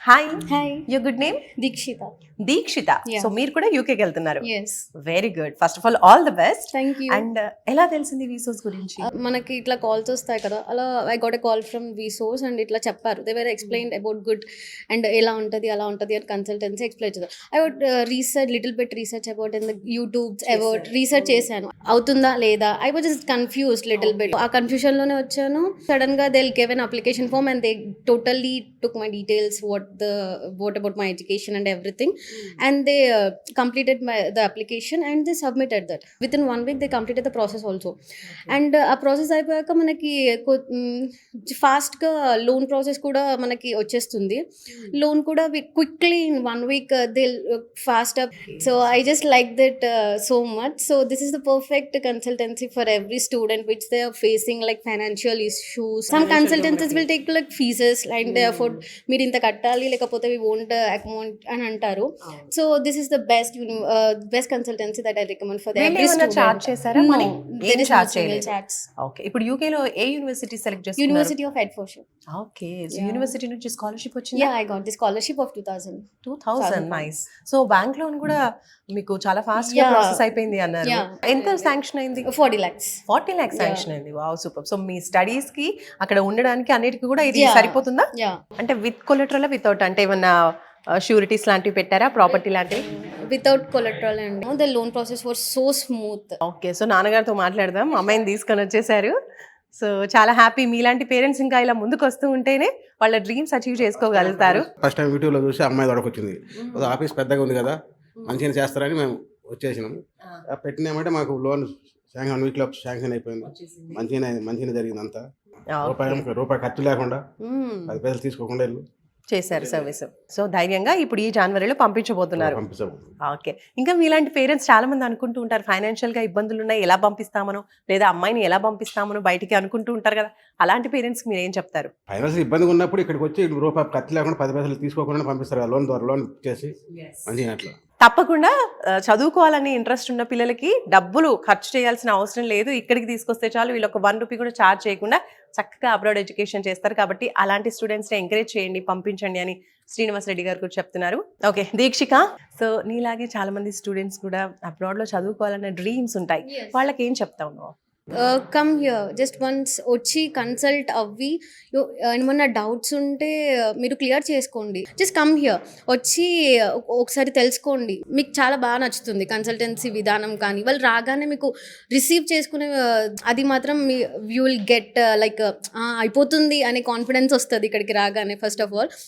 Hi, hi, your good name? Dikshita. Dikshita. Yeah. So మీరు కూడా యూకేకి వెళ్తున్నారు. Yes, very good. First of all the best. Thank you. And ఎలా తెలిసింది వీసోస్ గురించి? మనకి ఇట్లా కాల్స్ వస్తాయి కదా, అలా I got a call from వీసోస్ అండ్ ఇట్లా చెప్పారు. They were explain about good and ఎలా ఉంటుంది అలా ఉంటుంది అని కన్సల్టెన్సీ ఎక్స్ప్లెయిన్ చేశారు. I would research little bit research about in the YouTubes about research చేశాను. అవుతుందా లేదా, I was just confused little bit. ఆ కన్ఫ్యూజన్ లోనే వచ్చాను. సడన్ గా they give an application form and they totally took my details, what about my education and everything, and they completed the application and they submitted that. Within 1 week they completed the process also. And ఆ process అయిపోయాక మనకి ఫాస్ట్గా loan process కూడా మనకి వచ్చేస్తుంది. Loan కూడా quickly in 1 week they fast up. So I just like that so much. So this is the perfect consultancy for every student which they are facing like financial issues. Some consultancies will take like fees like they afford, మీరు ఇంత కట్టాలి లేకపోతే we won't account అని అంటారు. So this is the best consultancy that I recommend for every student. Charge చేశారా? No, money there is no charge single చేయలేదు. charge. Okay, ఇప్పుడు UK లో ఏ యూనివర్సిటీ సెలెక్ట్ చేస్తున్నారు? University of Hertfordshire. Okay, so Yeah. University నుంచి scholarship వచ్చింది. Yeah, I got the scholarship of 2000. Nice. So bank loan కూడా మీకు చాలా ఫాస్ట్ గా Yeah. ప్రాసెస్ అయిపోయింది అన్నారు. Yeah. ఎంత శాంక్షన్ అయింది? 40 lakhs. 40 lakhs శాంక్షన్ అయింది. Wow, super. సో మీ స్టడీస్ కి అక్కడ ఉండడానికి అన్నిటికీ కూడా ఇది Yeah. సరిపోతుందా? Yeah. అంటే విత్ కొలెటరల్ వితౌట్, అంటే ఏమన్నా షూరిటీస్ లాంటివి పెట్టారా, ప్రాపర్టీ లాంటివి? Without collateral and the loan process was so smooth. Okay, so నాన్నగారితో మాట్లాడదాం. అమ్మాయిని తీసుకొని వచ్చేసారు. సో చాలా హ్యాపీ. మీలాంటి పేరెంట్స్ ఇంకా ఇలా ముందుకు వస్తూ ఉంటేనే వాళ్ళ డ్రీమ్స్ అచీవ్ చేసుకోగలుగుతారు. ఫస్ట్ టైం యూట్యూబ్లో చూసి అమ్మాయి దొరకొచ్చింది. ఆఫీస్ పెద్దగా ఉంది కదా, మంచిగా చేస్తారని మేము వచ్చేసినాము. పెట్టినామంటే మాకు లోన్ శాంక్షన్ 1 వీక్లో శాంక్షన్ అయిపోయింది. మంచిగానే జరిగింది అంతా. రూపాయి ఖర్చు లేకుండా, 10 పైసలు తీసుకోకుండా వెళ్ళు చేశారు సర్వీస్. సో ధైర్యంగా ఇప్పుడు ఈ జనవరిలో పంపించబోతున్నారు. పంపించాము. ఓకే, ఇంకా మీలాంటి పేరెంట్స్ చాలా మంది అనుకుంటూ ఉంటారు, ఫైనాన్షియల్ గా ఇబ్బందులు ఉన్నాయి, ఎలా పంపిస్తామనో లేదా అమ్మాయిని ఎలా పంపిస్తామనో బయటికి అనుకుంటూ ఉంటారు కదా. అలాంటి పేరెంట్స్ మీరు ఏం చెప్తారు? ఫైనాన్షియల్ ఇబ్బందిగా ఉన్నప్పుడు ఇక్కడికి వచ్చి రూపాయి ఖర్చు లేకుండా 10 పైసలు తీసుకోకుండా పంపిస్తారు కదా, లోన్ ద్వారా లోన్ చేసి మంచిగా అట్లా. తప్పకుండా చదువుకోవాలని ఇంట్రెస్ట్ ఉన్న పిల్లలకి డబ్బులు ఖర్చు చేయాల్సిన అవసరం లేదు. ఇక్కడికి తీసుకొస్తే చాలు, వీళ్ళొక 1 రూపీ కూడా ఛార్జ్ చేయకుండా చక్కగా అబ్రాడ్ ఎడ్యుకేషన్ చేస్తారు. కాబట్టి అలాంటి స్టూడెంట్స్ని ఎంకరేజ్ చేయండి, పంపించండి అని శ్రీనివాస్ రెడ్డి గారు కూడా చెప్తున్నారు. ఓకే దీక్షిక, సో నీలాగే చాలా మంది స్టూడెంట్స్ కూడా అబ్రాడ్లో చదువుకోవాలన్న డ్రీమ్స్ ఉంటాయి. వాళ్ళకి ఏం చెప్తా ఉన్నావు? కమ్ హియర్ జస్ట్ వన్స్, వచ్చి కన్సల్ట్ అవ్వి ఏమన్నా డౌట్స్ ఉంటే మీరు క్లియర్ చేసుకోండి. జస్ట్ కమ్ హియర్, వచ్చి ఒకసారి తెలుసుకోండి. మీకు చాలా బాగా నచ్చుతుంది కన్సల్టెన్సీ విధానం. కానీ వాళ్ళు రాగానే మీకు రిసీవ్ చేసుకునే అది మాత్రం యూ విల్ గెట్ లైక్ అయిపోతుంది అనే కాన్ఫిడెన్స్ వస్తుంది ఇక్కడికి రాగానే. First of all